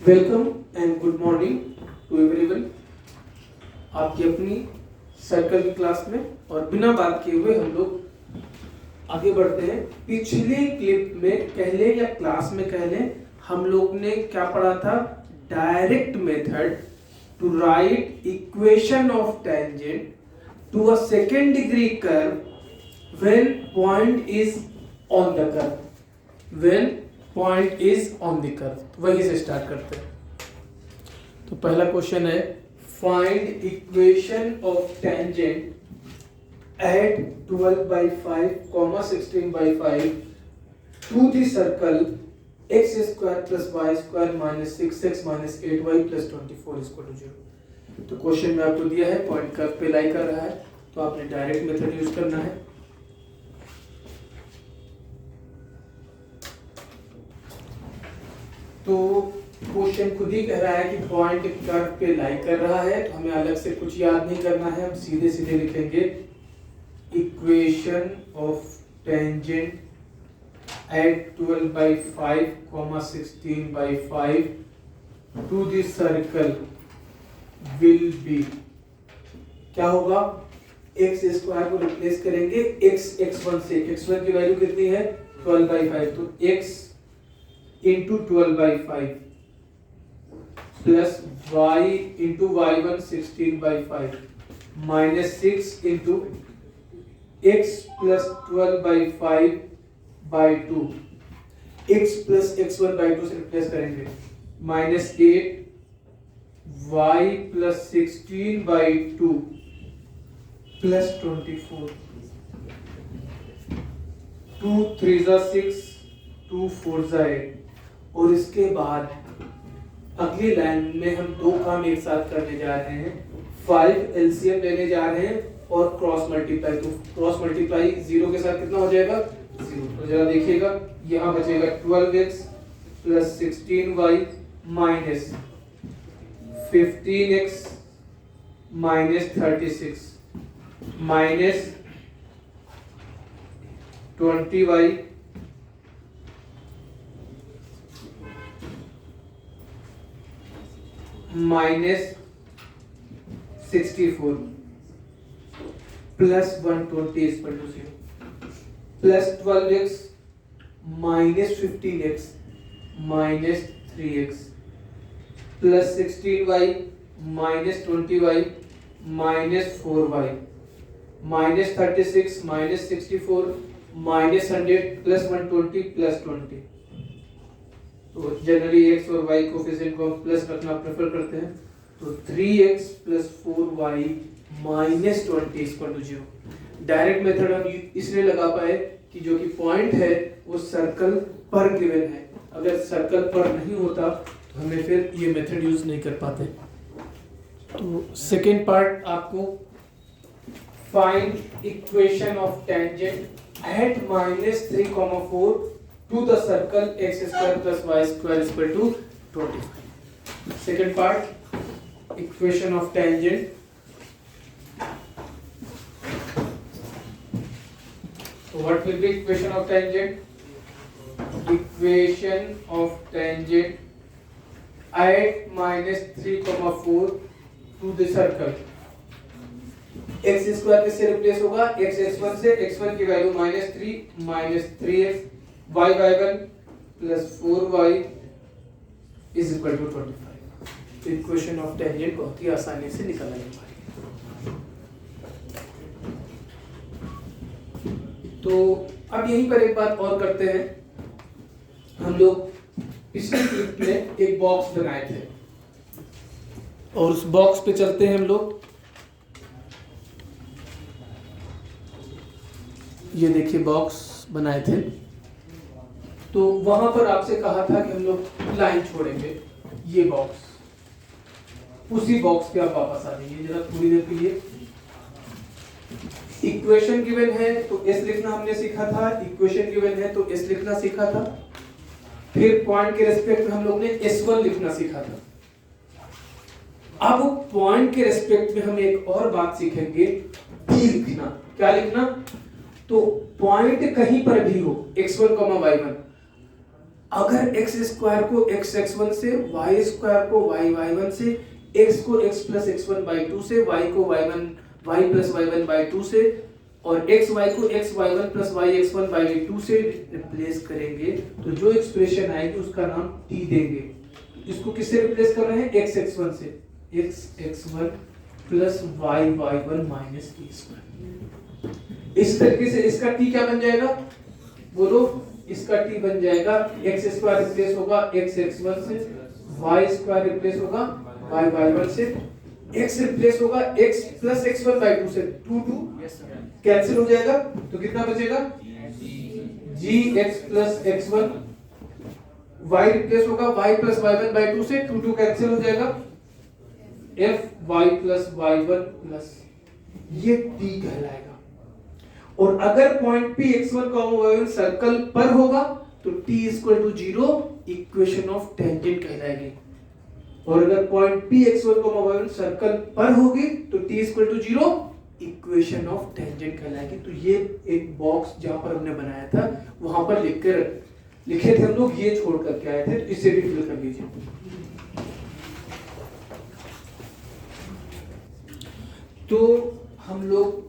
Welcome and good morning to everyone. आपकी अपनी circle की क्लास में, और बिना बात किए हुए हम लोग आगे बढ़ते हैं। पिछले क्लिप में कह लें या क्लास में कह लें, हम लोग ने क्या पढ़ा था? Direct method to write equation of tangent to a second degree curve when point is on the curve. When point is on the curve, वहीं से स्टार्ट करते हैं। तो पहला क्वेश्चन है, find equation of tangent at 12/5, 16/5 to the circle x² + y² - 6x - 8y + 24 = 0। तो question में आपको दिया है पॉइंट कर्व पे लाई कर रहा है, तो आपने डायरेक्ट मेथड यूज करना है। तो क्वेश्चन खुद ही कह रहा है कि पॉइंट कर्व पे लाई कर रहा है, तो हमें अलग से कुछ याद नहीं करना है। हम सीधे सीधे लिखेंगे equation of tangent at 12/5, 16/5 to the circle will be, क्या होगा? x² को रिप्लेस करेंगे x1 से। x1 की वैल्यू कितनी है? 12/5, तो x into 12/5 plus y into y1 16/5 minus 6 into x plus 12/5 by 2, x plus x1 by 2 से रिप्लेस करेंगे, minus 8 y plus 16/2 plus 24, 2 3 6, 2 4 8। और इसके बाद अगली लाइन में हम दो काम एक साथ करने जा रहे हैं। 5 एलसीएम लेने जा रहे हैं और क्रॉस मल्टीप्लाई। तो क्रॉस मल्टीप्लाई 0 के साथ कितना हो जाएगा? 0। तो जरा देखिएगा, यहाँ बचेगा 12x + 16y minus 15x minus 36 minus 20y minus 64 plus 120 = 0 plus 12x minus 15x minus 3x plus 16y minus 20y minus 4y minus 36 minus 64 minus 100 plus 120 plus 20। तो जनरली x और y कोफिशिएंट को हम प्लस रखना prefer करते हैं। तो 3x + 4y minus 20 = 0। Direct method हम इसलिए लगा पाए कि जो कि पॉइंट है वो सर्कल पर गिवन है। अगर सर्कल पर नहीं होता तो हमें फिर ये मेथड यूज नहीं कर पाते। तो सेकेंड पार्ट आपको find equation of tangent eight -3, 4 to the circle x² + y² = 25. Second part, equation of tangent. So what will be equation of tangent? Equation of tangent at -3, 4 to the circle. x² किससे replace होगा? x1 से। x1 की value -3 minus 3x y1 plus 4y is equal to 25। तो equation of tangent बहुत ही आसानी से निकल आएगी। तो अब यहीं पर एक बात और करते हैं। हम लोग पिछले क्लिप में एक बॉक्स बनाए थे और उस बॉक्स पे चलते हैं हम लोग। ये देखिए बॉक्स बनाए थे, तो वहां पर आपसे कहा था कि हम लोग लाइन छोड़ेंगे। ये बॉक्स, उसी बॉक्स पे आप वापस आ जाइए जरा थोड़ी देर के लिए। इक्वेशन गिवन है तो एस लिखना हमने सीखा था, इक्वेशन गिवन है तो एस लिखना सीखा था। फिर पॉइंट के रेस्पेक्ट में हम लोग ने S1 लिखना सीखा था। अब पॉइंट के रेस्पेक्ट में हम एक और बात सीखेंगे, डी लिखना। क्या लिखना? तो पॉइंट कहीं पर भी हो, x1, y1, अगर एक्स स्क्वायर को एक्स x1 से, वाई स्क्वायर को वाई y1 से, एक्स को x प्लस x1 बाई 2 से, वाई को वाई प्लस y1 बाई 2 से और एक्स वाई को x y1 plus y x1 by 2 से रिप्लेस करेंगे तो जो एक्सप्रेशन आएगी उसका नाम t देंगे। इसको किससे रिप्लेस कर रहे हैं? एक्स x1 से, x x1 plus y y1 minus t square. इस तरीके से इसका t क्या बन जाएगा बोलो? इसका t बन जाएगा एक्स स्क्वायर रिप्लेस होगा एक्स x1 से, वाई स्क्वायर रिप्लेस होगा वाई y1 से, x रिप्लेस होगा x प्लस x1 बाई 2 से, 2 कैंसिल हो जाएगा तो कितना बचेगा? gx plus x1, y replace होगा y प्लस y1 बाई 2 से, 2 कैंसिल हो जाएगा, f y plus y1 plus, ये t कहलाएगा। और अगर point P x1 y1 circle पर होगा तो t equal to 0 equation of tangent कहलाएगी। और अगर point P x1 y1 circle पर होगी तो t equal to 0 equation of tangent कहलाएगी। तो ये एक बॉक्स जहां पर हमने बनाया था वहां पर लिखे थे हम लोग, ये छोड़ करके आए थे, तो इसे भी फिल कर लीजिए। तो हम लोग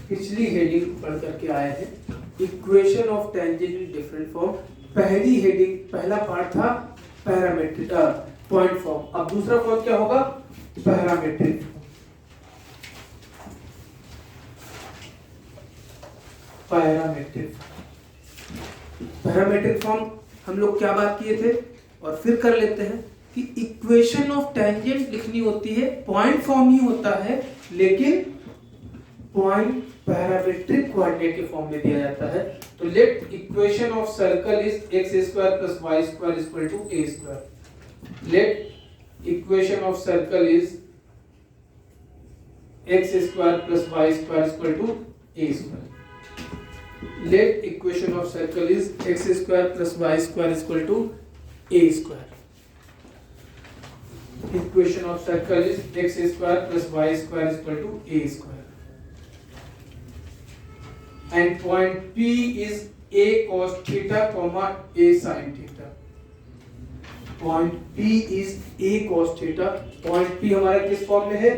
पिछली हेडिंग पढ़ करके आए हैं equation of tangent in different form. पहली हेडिंग, पहला पार्ट था पैरामीट्रिक पॉइंट फॉर्म। अब दूसरा फॉर्म क्या होगा? पैरामीट्रिक। पैरामीट्रिक फॉर्म हम लोग क्या बात किए थे और फिर कर लेते हैं कि इक्वेशन ऑफ टेंजेंट लिखनी होती है, पॉइंट फॉर्म ही होता है, लेकिन पॉइंट पैरामीट्रिक कोऑर्डिनेट के फॉर्म में दिया जाता है। तो let equation of circle is x square plus y square equal to a square. Let equation of circle is x square plus y square equal to a square. Let equation of circle is x square plus y square is equal to a square. Equation of circle is x square plus y square is equal to a square. And point P is a cos theta comma a sin theta. Point P is a cos theta. Point P हमारा किस form में है?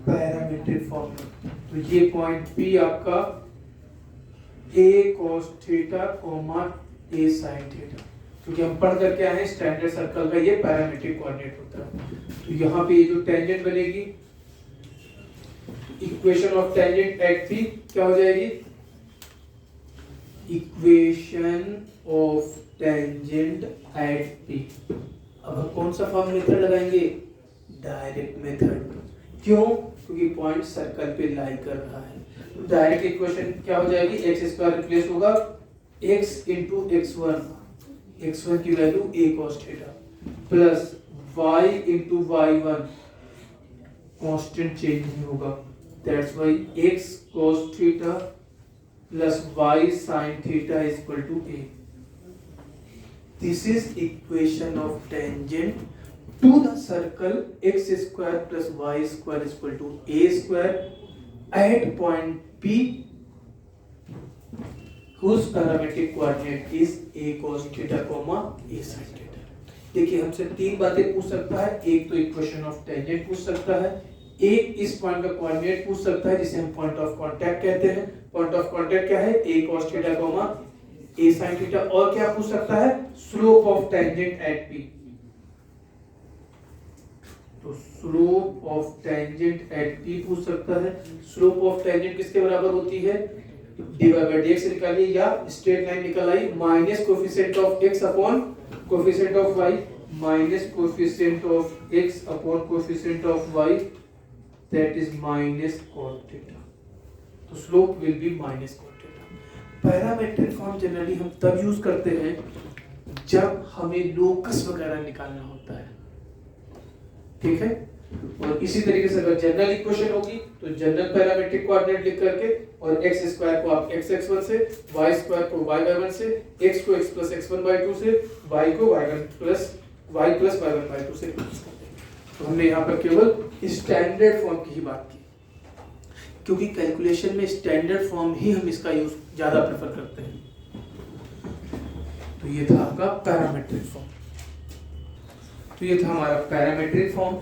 Parametric form में। तो ये point P आपका a cos theta coma a sin theta, क्योंकि हम पढ़ करके आए हैं स्टैंडर्ड सर्कल का ये पैरामीट्रिक कोऑर्डिनेट होता है। तो यहाँ पे ये जो टेंजेंट बनेगी, equation of tangent eight P क्या हो जाएगी? Equation of tangent eight P। अब हम कौन सा फॉर्म मेथड लगाएंगे? Direct method. क्यों? क्योंकि पॉइंट सर्कल पे लाई कर रहा है। डायरेक्ट इक्वेशन क्या हो जाएगी? एक्स स्क्वायर रिप्लेस होगा x इंटू x1 की value a cos theta plus y into y1 constant change नहीं होगा, that's why x cos theta plus y sin theta is equal to a। This is equation of tangent to the circle x square plus y square is equal to a square at point P whose parametric coordinate is a cos theta comma a sin theta। देखिए हमसे तीन बातें पूछ सकता है। एक तो equation of tangent पूछ सकता है, एक इस पॉइंट का कोऑर्डिनेट पूछ सकता है जिसे हम पॉइंट ऑफ कांटेक्ट कहते हैं। पॉइंट ऑफ कांटेक्ट क्या है? a cos theta comma a sin theta। और क्या पूछ सकता है? Slope of tangent eight P। तो slope of tangent eight P पूछ सकता है। स्लोप ऑफ टेंजेंट किसके बराबर होती है? dy बाय dx निकालिए, या स्ट्रेट लाइन निकल आई minus coefficient of x upon coefficient of y minus coefficient of x upon coefficient of y, that is minus cot theta. तो slope will be minus cot theta. Parametric form generally हम तब use करते हैं जब हमें locus वगैरह निकालना होता है, ठीक है। और इसी तरीके से अगर जनरल इक्वेशन होगी तो जनरल पैरामीट्रिक कोऑर्डिनेट लिख करके, और x स्क्वायर को आप x x1 से, y स्क्वायर को y y1 से, x को x प्लस x1 बाई 2 से, y को y1 plus y plus y1 by 2 से रिप्लेस करते हैं। तो हमने यहाँ पर केवल स्टैंडर्ड फॉर्म की ही बात की, क्योंकि कैलकुलेशन में स्टैंडर्ड फॉर्म ही हम इसका यूज ज्यादा प्रेफर करते हैं। तो ये था आपका पैरामेट्रिक फॉर्म। तो ये था हमारा पैरामेट्रिक फॉर्म।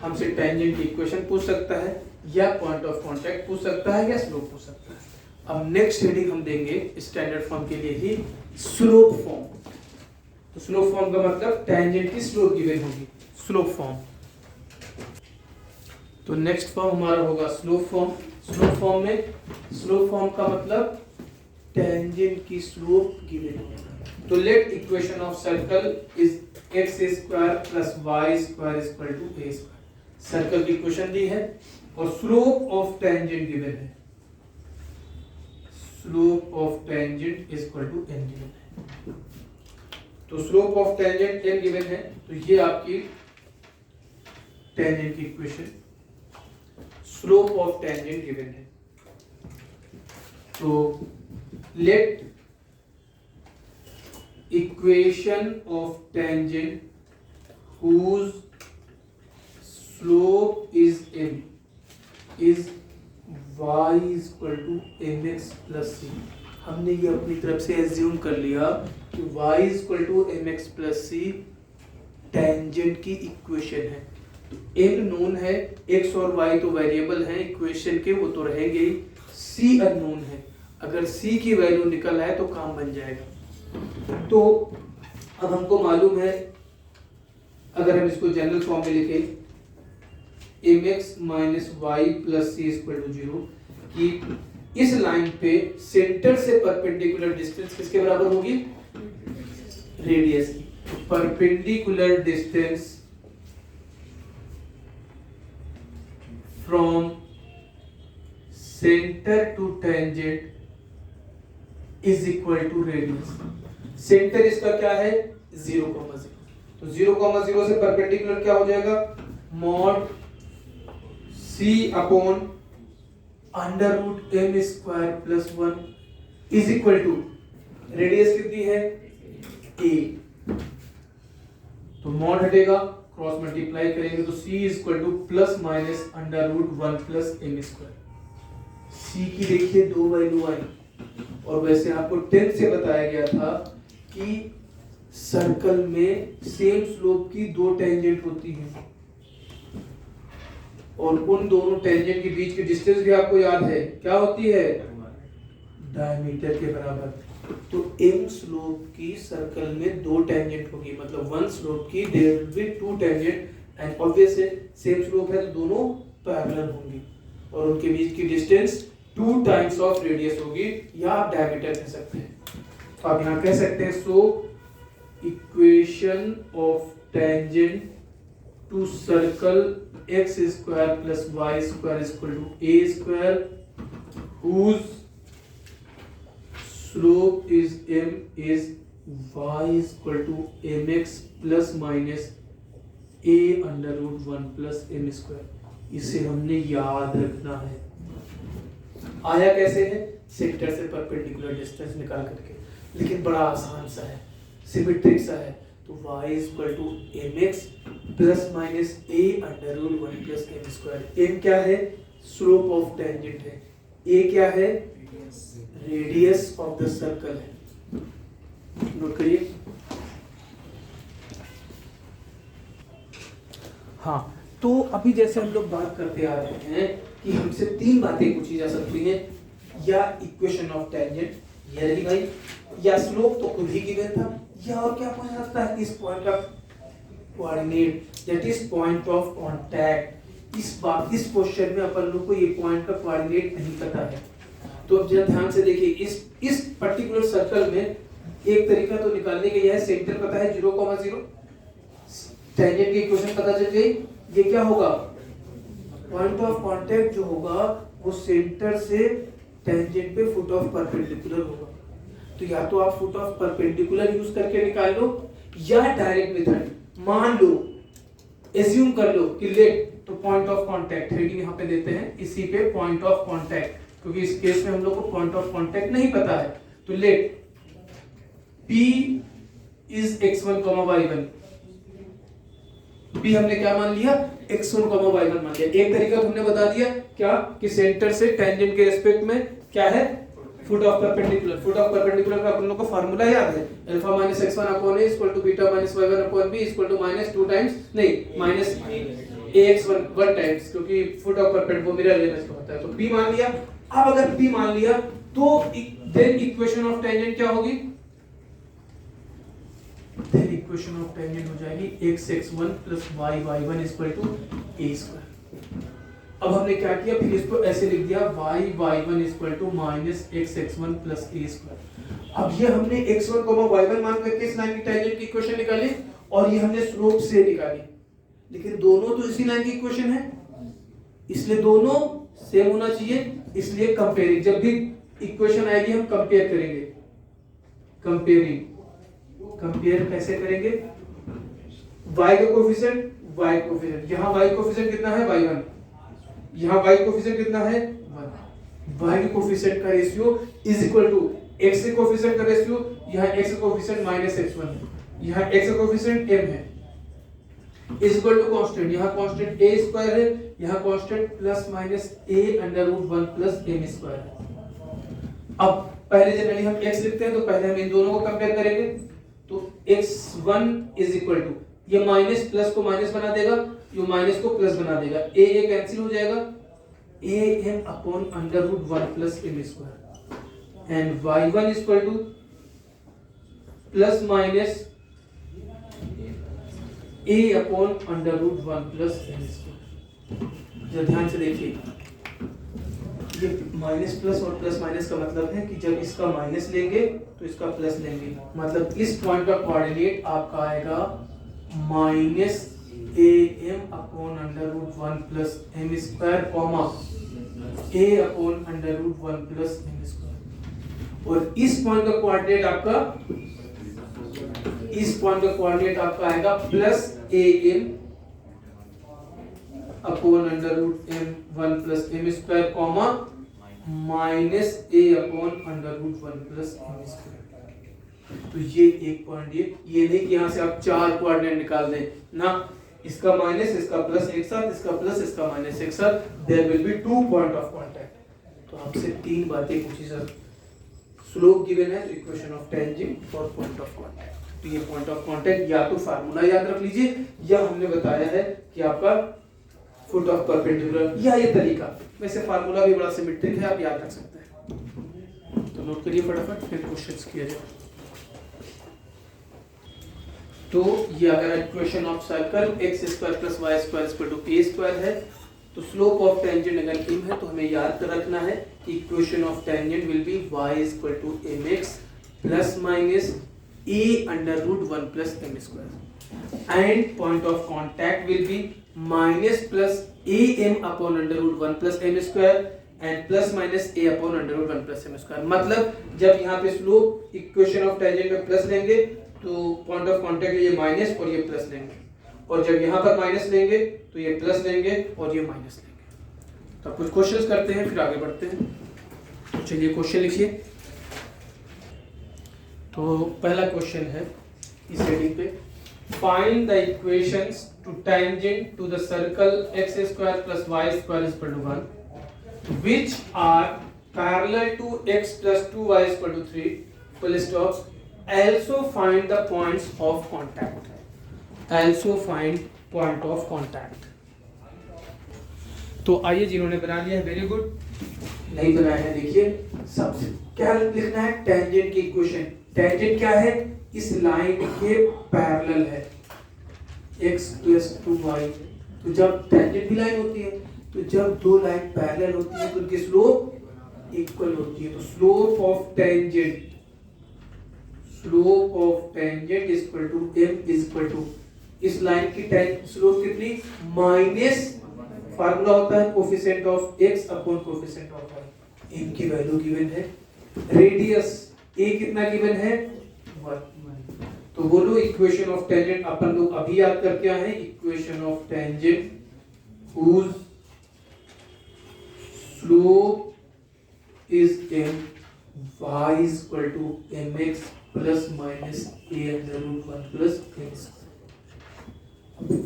हमसे टेंजेंट की इक्वेशन पूछ सकता है, या पॉइंट ऑफ कांटेक्ट पूछ सकता है, या स्लोप पूछ सकता है। अब नेक्स्ट हेडिंग हम देंगे स्टैंडर्ड फॉर्म के लिए ही स्लोप फॉर्म। तो स्लोप फॉर्म का मतलब टेंजेंट की स्लोप गिवन होगी, स्लोप फॉर्म। तो नेक्स्ट फॉर्म हमारा होगा स्लोप फॉर्म। स्लोप फॉर्म में, स्लोप फॉर्म का मतलब टेंजेंट की स्लोप गिवन होगी। तो let equation of circle is x square plus y square is equal to a square. Circle की इक्वेशन दी है और स्लोप ऑफ टेंजेंट गिवन है। Slope of tangent is equal to n given है। तो slope of tangent n given है, तो ये आपकी टेंजेंट की equation, slope of tangent given है। तो let equation of tangent whose slope is m is y is equal to mx plus c। हमने ये अपनी तरफ से एज्यूम कर लिया कि y is equal to mx plus c tangent की इक्वेशन है। तो m नोन है, x और y तो वेरिएबल हैं इक्वेशन के, वो तो रहेंगे ही। c अननोन है, अगर c की वैल्यू निकल आए तो काम बन जाएगा। तो अब हमको मालूम है, अगर हम इसको जनरल फॉर्म में लिखें mx minus y plus c equal to 0, कि इस लाइन पे सेंटर से परपेंडिकुलर डिस्टेंस किसके बराबर होगी? रेडियस की। Perpendicular distance from centre to tangent is equal to radius. Centre इसका क्या है? 0,0। तो 0,0 से परपेंडिकुलर क्या हो जाएगा? Mod c upon under root m square plus 1 is equal to radius कितनी है? a। तो मॉड हटेगा, क्रॉस मल्टीप्लाई करेंगे तो c is equal to plus minus under root 1 plus m square. c की देखिए दो वैल्यू आई, और वैसे आपको 10 से बताया गया था कि सर्कल में सेम स्लोप की दो टेंजेंट होती हैं, और उन दोनों टेंजेंट के बीच की डिस्टेंस भी आपको याद है, क्या होती है? डायमीटर के बराबर। तो m स्लोप की सर्कल में दो टेंजेंट होगी, मतलब वन स्लोप की there will be two tangent, and obvious है सेम स्लोप है तो दोनों पैरेलल होंगी, और उनके बीच की डिस्टेंस 2 टाइम्स ऑफ रेडियस होगी, या आप डायमीटर कह सकते हैं। तो आप यहाँ कह सकते हैं so equation of tangent to circle x square plus y square is equal to a square whose slope is m is y is equal to mx plus minus a under root 1 plus m square. इसे हमने याद रखना है। आया कैसे है? Centre से perpendicular distance निकाल करके, लेकिन बड़ा आसान सा है, सिमेट्रिक सा है। तो y is equal to mx plus minus a under root 1 plus m square. m क्या है? स्लोप ऑफ टेंजेंट है। a क्या है? रेडियस ऑफ द सर्कल है। नोट करिए। हाँ, तो अभी जैसे हम लोग बात करते आ रहे हैं कि हमसे तीन बातें पूछी जा सकती हैं, या इक्वेशन ऑफ टेंजेंट, ये रही भाई, या स्लोप तो खुद ही गिवन था, या और क्या पूछा सकता है? इस पॉइंट का coordinate, that is point of contact. इस क्वेश्चन में अपन लोग को ये पॉइंट का कोऑर्डिनेट नहीं पता है। तो अब जरा ध्यान से देखिए, इस पर्टिकुलर सर्कल में एक तरीका तो निकालने का यह है, सेंटर पता है 0,0, टेंजेंट की इक्वेशन पता चल गई। ये क्या होगा? पॉइंट ऑफ कांटेक्ट जो होगा वो सेंटर से टेंजेंट पे फुट ऑफ परपेंडिकुलर होगा। तो या तो आप फुट ऑफ परपेंडिकुलर यूज करके निकाल लो, या डायरेक्ट मेथड। मान लो, एज्यूम कर लो कि लेट, तो पॉइंट ऑफ कांटेक्ट हेडिंग यहाँ पे देते हैं, इसी पे पॉइंट ऑफ कांटेक्ट, क्योंकि इस केस में हम लोग को पॉइंट ऑफ कांटेक्ट नहीं पता है। तो late P is x1, y1। P हमने क्या मान लिया? x1, y1 मान लिया। एक तरीका तुमने बता दिया क्या, कि सेंटर से टेंजेंट के रेस्पेक्ट में क्या है? फुट ऑफ परपेंडिकुलर का अपन लोग को फार्मूला याद है, alpha minus x1 upon a equal to beta minus y1 upon b equal to minus 2 times नहीं माइनस ax1 1 टाइम्स, क्योंकि फुट ऑफ परपेंडिकुलर वो मिरर इमेज का होता है। तो p मान लिया। अब अगर p मान लिया तो देन इक्वेशन ऑफ टेंजेंट क्या होगी? देन इक्वेशन ऑफ टेंजेंट हो जाएगी x(x1) + y(y1) = a²। अब हमने क्या किया, फिर इसको ऐसे लिख दिया y(y1) = -x(x1) + a²। अब ये हमने x1, y1 मान करके इस लाइन की टेंजेंट की इक्वेशन निकाली और ये हमने स्लोप से निकाली, लेकिन दोनों तो इसी लाइन की इक्वेशन है, इसलिए दोनों सेम होना चाहिए। इसलिए कंपेयरिंग, जब भी इक्वेशन आएगी हम कंपेयर करेंगे। कंपेयर कैसे करेंगे? y का कोफिशिएंट यहाँ y कोफिशिएंट कितना है y1, यहाँ y कोफिशिएंट कितना है 1। y कोफिशिएंट का ratio is equal to x के कोफिशिएंट का रेशियो, यहाँ x का कोफिशिएंट -x1 है, यहाँ x का कोफिशिएंट m है, इज इक्वल टू कांस्टेंट, यहाँ कांस्टेंट a² है, यहाँ कांस्टेंट +-a√1 + m² है। अब पहले जनरली हम x लिखते हैं तो पहले हम इन दोनों को कंपेयर करेंगे। तो x1 इज इक्वल टू, ये माइनस प्लस को माइनस बना देगा, ये माइनस को प्लस बना देगा, a कैंसिल हो जाएगा, am/√1 + m²। And y1 is equal to +-a/√1 + m²। जरा ध्यान से देखिए, ये माइनस प्लस और प्लस माइनस का मतलब है कि जब इसका माइनस लेंगे तो इसका प्लस लेंगे, मतलब इस पॉइंट का कोऑर्डिनेट आपका आएगा -am/√1 + m², a/√1 + m²। और इस पॉइंट का कोऑर्डिनेट आपका आएगा +am/√m1 + m², -a/√1 + m²। तो ये एक पॉइंट, ये नहीं कि यहाँ से आप चार कोऑर्डिनेट निकाल दें ना, इसका माइनस इसका प्लस एक साथ, इसका प्लस इसका माइनस एक साथ, there will be 2 point of contact. तो आपसे तीन बातें पूछी सर, स्लोप गिवन है तो इक्वेशन ऑफ टेंजेंट और पॉइंट ऑफ कांटेक्ट। तो ये पॉइंट ऑफ कांटेक्ट या तो फार्मूला याद रख लीजिए या हमने बताया है कि आपका फुट ऑफ परपेंडिकुलर, या ये तरीका, वैसे फार्मूला भी बड़ा सिमेट्रिक है, आप याद रख सकते हैं। तो नोट करिए फटाफट, फिर क्वेश्चंस किया जाए। तो ये अगर equation of circle x² + y² = a² है, तो स्लोप ऑफ टेंजेंट अगर m है तो हमें याद कर रखना है कि equation of tangent will B y = mx ± a/√1 + m², and point of contact will be -+am/√1 + m² and +-a/√1 + m²। मतलब जब यहाँ पे स्लोप इक्वेशन ऑफ टेंजेंट में प्लस लेंगे तो पॉइंट ऑफ कांटेक्ट ये माइनस और ये प्लस लेंगे, और जब यहाँ पर माइनस लेंगे तो ये प्लस लेंगे और ये माइनस लेंगे। तो अब कुछ क्वेश्चंस करते हैं फिर आगे बढ़ते हैं। तो चलिए क्वेश्चन लिखिए। तो पहला क्वेश्चन है इस हेडिंग पे, find the equations to tangent to the circle x² + y² = 1 which are parallel to x + 2y = 3 full stop। Also find the points of contact। Also find point of contact। तो आइए, जिन्होंने बना लिया है very good, नहीं बनाया है देखिए, सबसे क्या लिखना है, टेंजेंट की इक्वेशन। टेंजेंट क्या है, इस लाइन के पैरेलल है x + 2y। तो जब टेंजेंट भी लाइन होती है, तो जब दो लाइन पैरेलल होती है तो उनकी स्लोप इक्वल होती है। तो slope of tangent is equal to m is equal to, इस लाइन की स्लोप कितनी, माइनस फार्मूला होता है coefficient of x upon coefficient of y। m की वैल्यू गिवन है, रेडियस a कितना गिवन है 1। तो बोलो इक्वेशन ऑफ टेंजेंट अपन लोग अभी याद करके आए हैं, equation of tangent whose slope is m, y is equal to mx ± a/√1 + m²,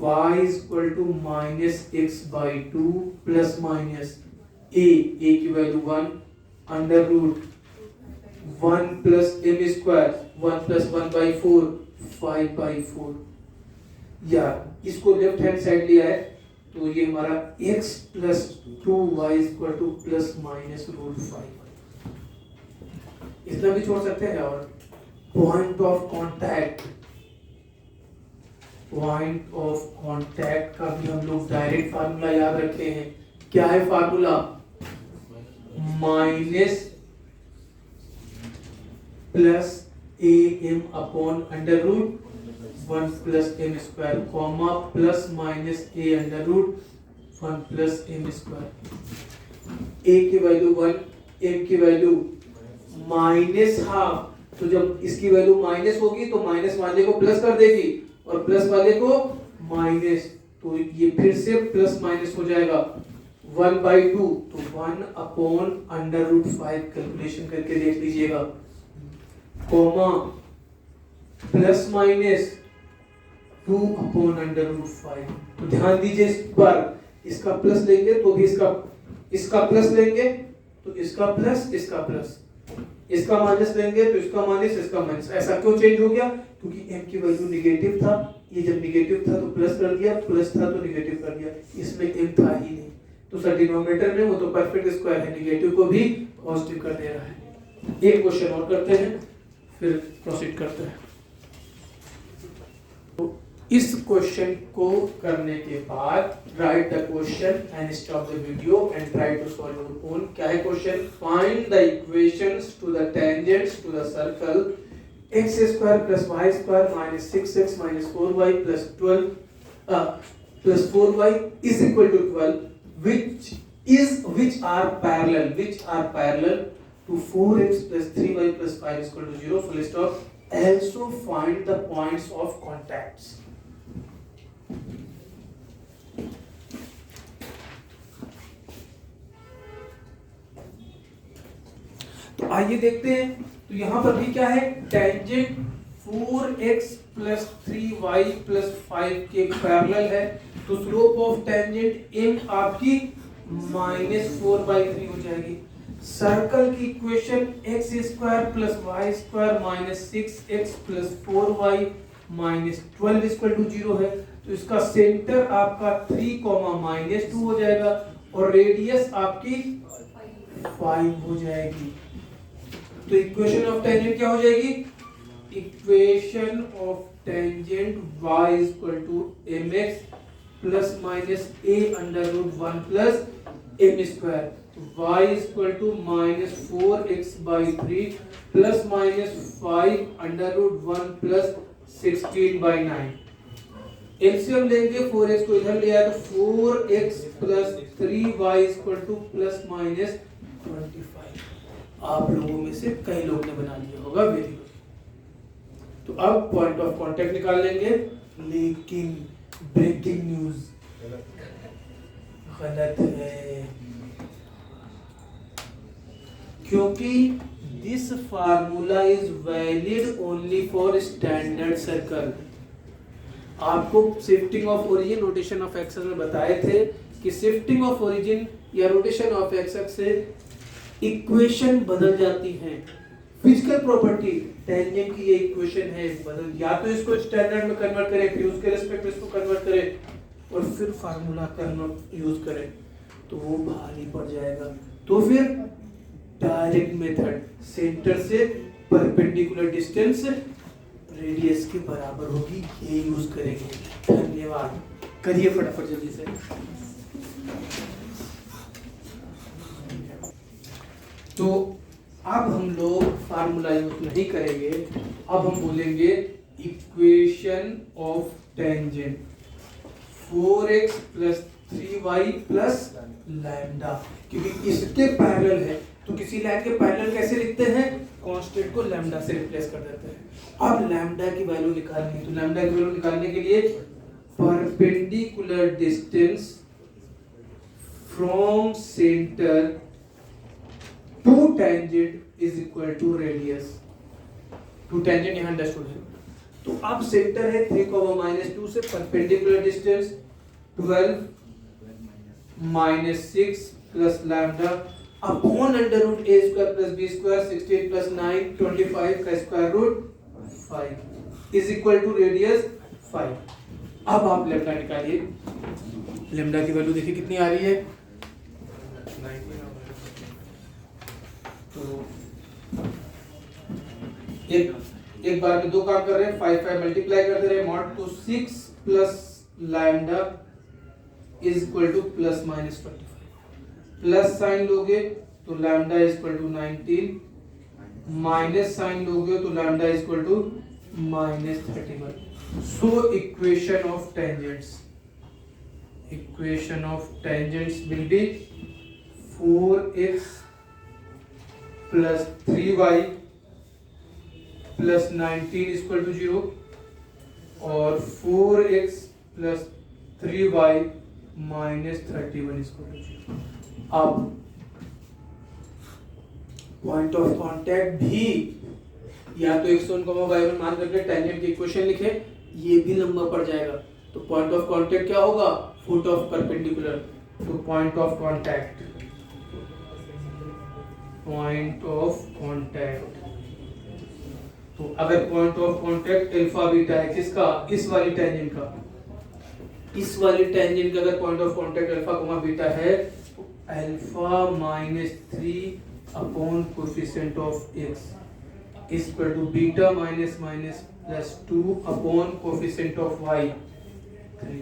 y is equal to -x/2 ± a की value 1 √, 1 plus m square 1 plus 1/4 5/4। या इसको लेफ्ट हैंड साइड लिया है तो ये हमारा x plus 2y equal to plus minus root 5। इतना भी छोड़ सकते हैं। और पॉइंट ऑफ कांटेक्ट का भी हम लोग डायरेक्ट फार्मूला याद रखे हैं। क्या है formula? Minus plus am upon under root 1 plus m square comma plus minus a under root 1 plus m square. a की वैल्यू 1, m की वैल्यू माइनस हाफ। तो जब इसकी वैल्यू माइनस होगी तो माइनस वाले को प्लस कर देगी और प्लस वाले को माइनस, तो ये फिर से प्लस माइनस हो जाएगा 1/2। तो 1 अपॉन अंडर रूट 5 कैलकुलेशन करके देख लीजिएगा, comma plus minus 2 upon under root 5। तो ध्यान दीजिए इस पर, इसका प्लस लेंगे तो भी इसका प्लस लेंगे तो इसका प्लस, इसका माइनस लेंगे तो इसका माइनस। ऐसा क्यों चेंज हो गया? क्योंकि m की वैल्यू निगेटिव था, ये जब निगेटिव था तो प्लस कर दिया, प्लस था तो निगेटिव कर दिया, इसमें m था ही नहीं। तो सर डिनोमिनेटर में वो तो परफेक्ट स्क्वायर है, निगेटिव को भी पॉजिटिव कर दे रहा है। एक क्वेश्चन और करते हैं फिर प्रोसीड करते हैं। तो इस क्वेश्चन को करने के बाद write the question and stop the video and try to solve your own. क्या है question? Find the equations to the tangents to the circle x square plus y square minus 6x minus 4y plus 12 plus 4y is equal to 12 which are parallel to 4x plus 3y plus 5 is equal to 0 full stop. Also find the points of contacts. तो आइए देखते हैं। तो यहाँ पर भी क्या है? Tangent 4x plus 3y plus 5 के पैरेलल है, तो स्लोप ऑफ टेंजेंट m आपकी -4/3 हो जाएगी। सर्कल की equation x square plus y square minus 6x plus 4y minus 12 equal to 0 है, तो इसका सेंटर आपका 3, -2 हो जाएगा और रेडियस आपकी 5 हो जाएगी। तो इक्वेशन ऑफ टेंजेंट क्या हो जाएगी? Equation of tangent y equal to mx plus minus a under root 1 plus m square, y equal to -4x/3 plus minus 5 under root 1 plus 16/9। LCM लेंगे, 4x को इधर ले आया तो 4x plus 3y equal to plus minus 25। आप लोगों में से कई लोग ने बना लिया होगा, वेरी गुड। तो अब पॉइंट ऑफ कांटेक्ट निकाल लेंगे, लेकिन ब्रेकिंग न्यूज गलत है, क्योंकि this formula is valid only for standard circle. आपको shifting of origin, rotation of axis में बताए थे कि शिफ्टिंग ऑफ ओरिजिन या रोटेशन ऑफ एक्सिस से इक्वेशन बदल जाती है। फिजिकल प्रॉपर्टी टेंजेंट की ये इक्वेशन है, बदल, या तो इसको स्टैंडर्ड में कन्वर्ट करें, फिर उसके रिस्पेक्ट में इसको कन्वर्ट करें और फिर फार्मूला यूज करें, तो वो भारी पड़ जाएगा। तो फिर डायरेक्ट मेथड, सेंटर से परपेंडिकुलर डिस्टेंस रेडियस के बराबर होगी, ये यूज करेंगे। धन्यवाद। करिए फटाफट जल्दी से। तो अब हम लोग फार्मूला यूज नहीं करेंगे, अब हम बोलेंगे equation of tangent 4x plus 3y plus lambda, क्योंकि इसके पैरेलल है। तो किसी लाइन के पैरेलल कैसे लिखते हैं? कांस्टेंट को लैम्डा से रिप्लेस कर देते हैं। अब लैम्डा की वैल्यू निकालनी है, तो लैम्डा की वैल्यू निकालने के लिए perpendicular distance from centre to tangent is equal to radius. To tangent यहाँ अंडरस्टूड है। तो अब सेंटर है 3, -2 से perpendicular distance 12 -6 plus lambda upon under root a square plus b square 16 plus 9 25 का square root 5 is equal to radius 5। अब आप lambda निकालिए। लेम्डा की वैल्यू देखिए कितनी आ रही है, तो एक बार में दो काम कर रहे हैं, 5 मल्टीप्लाई करते रहे मॉड, तो 6 plus lambda is equal to plus minus 25। Plus sign लोगे तो lambda is equal to 19, minus sign लोगे तो lambda is equal to minus 31। So equation of tangents will be 4x plus 3y plus 19 is equal to 0 और 4x plus 3y minus 31 is equal to 0। अब point of contact भी या तो x1, y1 मान करके tangent की equation लिखे, ये भी लंबा पड़ जाएगा। तो पॉइंट ऑफ कांटेक्ट क्या होगा, फुट ऑफ परपेंडिकुलर। तो पॉइंट ऑफ कांटेक्ट, तो अगर point of contact alpha beta है किसका, इस वाली टेंजेंट का, इस वाली टेंजेंट का अगर point of contact alpha beta है तो alpha minus 3 upon coefficient of x is equal to beta minus plus 2 upon coefficient of y 3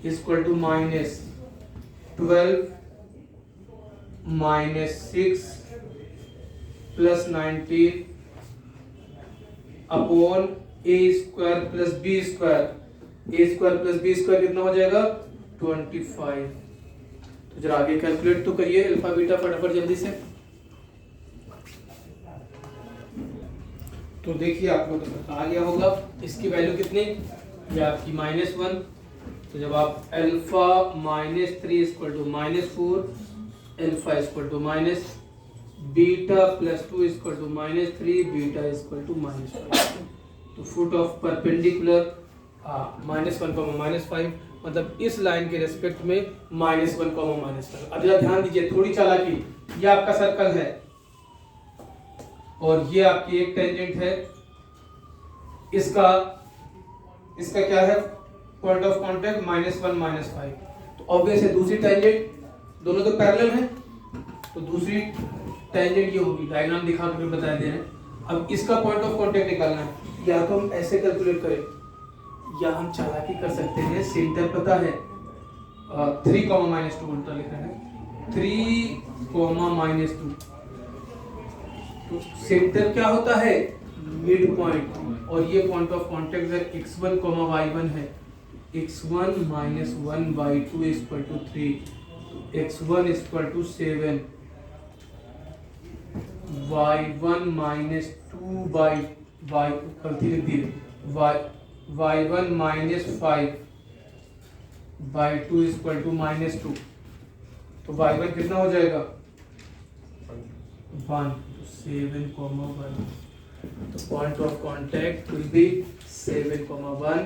is equal to minus 12 minus 6 plus 19 upon a square plus b square। a square plus b square कितना हो जाएगा 25। तो जरा आगे calculate तो करिए alpha beta फटाफट जल्दी से। तो देखिए आपको तो बता गया होगा इसकी वैल्यू कितनी, ये आपकी -1। तो जब आप alpha minus 3 equal to -4, alpha equal to minus, beta plus 2 equal to -3, beta equal to -5। तो फुट ऑफ परपेंडिकुलर -1, -5, मतलब इस लाइन के रेस्पेक्ट में -1, -5। अब जरा ध्यान दीजिए, थोड़ी चालाकी, ये आपका सर्कल है और ये आपकी एक टेंजेंट है, इसका क्या है पॉइंट ऑफ कांटेक्ट -1, -5। तो ऑब्वियस है दूसरी टेंजेंट, दोनों तो पैरेलल हैं, तो दूसरी टेंजेंट ये होगी, डायग्राम दिखा के बता दे रहे हैं। अब इसका पॉइंट ऑफ कांटेक्ट निकालना है, या तो हम ऐसे कैलकुलेट करें या हम चालाकी कर सकते हैं, सेंटर पता है 3, -2 उल्टा लिखा है 3, -2। तो सेंटर क्या होता है, मिड पॉइंट, और ये पॉइंट ऑफ कांटेक्ट अगर x1, y1 है, x1 - 1 by 2 equal to 3, x1 equal to 7, y1 - 2 by y1 - 5 by 2 equal to -2। तो y1 कितना हो जाएगा 1, 7, 1। तो point of contact will be 7, 1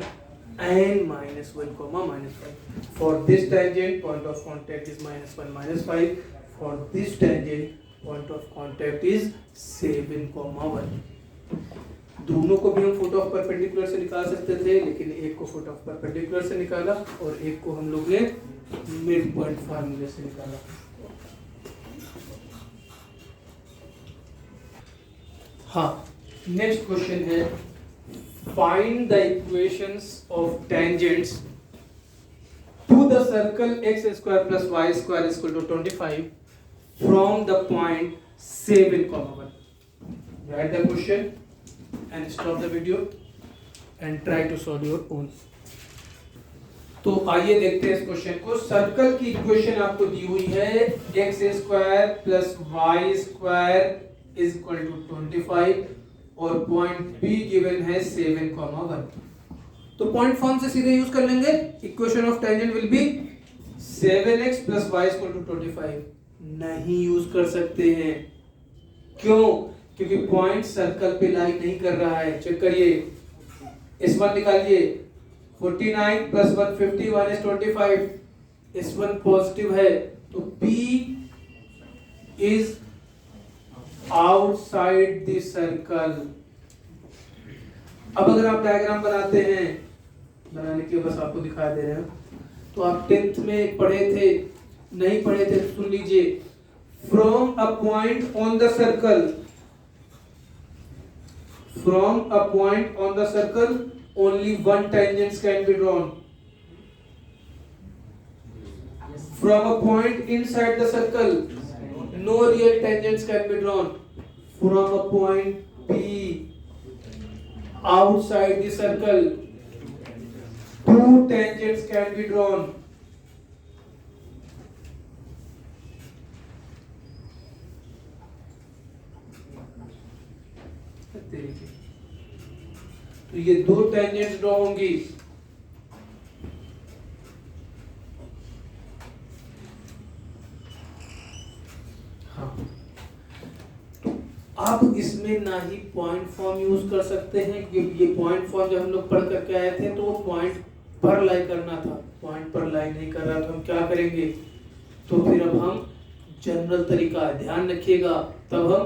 and -1, -5. For this tangent, point of contact is -1, -5. For this tangent, point of contact is 7, 1। दोनों को भी हम foot of perpendicular से निकाल सकते थे, लेकिन एक को फुट ऑफ परपेंडिकुलर से निकाला और एक को हम लोग ने मिड पॉइंट फार्मूले से निकाला। हाँ, नेक्स्ट क्वेश्चन है, find the equations of tangents to the circle x square plus y square equal to 25 from the point 7, 1। Write the question and stop the video and try to solve your own. तो आइए देखते हैं इस question को। Circle की equation आपको दी हुई है, x square plus y square is equal to 25 और पॉइंट B गिवन है 7, 1। तो पॉइंट फॉर्म से सीधे यूज कर लेंगे, equation of tangent will be 7x plus y equal to 25। नहीं यूज कर सकते हैं, क्यों? क्योंकि पॉइंट सर्कल पे लाई नहीं कर रहा है। चेक करिए, इस वन निकालिए, 49 प्लस 1 51 इज 25, इस वन पॉजिटिव है, तो P is outside the circle. अब अगर आप डायग्राम बनाते हैं, बनाने के बस आपको दिखा दे रहे हैं, तो आप 10th में पढ़े थे, नहीं पढ़े थे तो सुन लीजिए. From a point on the circle, from a point on the circle, only one tangent can be drawn. From a point inside the circle, no real tangents can be drawn. From a point P outside the circle, two tangents can be drawn. तो ये दो tangents draw होंगी. हाँ, आप इसमें ना ही point form use कर सकते हैं, क्योंकि ये पॉइंट फॉर्म जब हम लोग पढ़ करके आए थे तो वो पॉइंट पर लाई करना था. पॉइंट पर लाई नहीं कर रहा तो हम क्या करेंगे? तो फिर अब हम जनरल तरीका, ध्यान रखिएगा, तब हम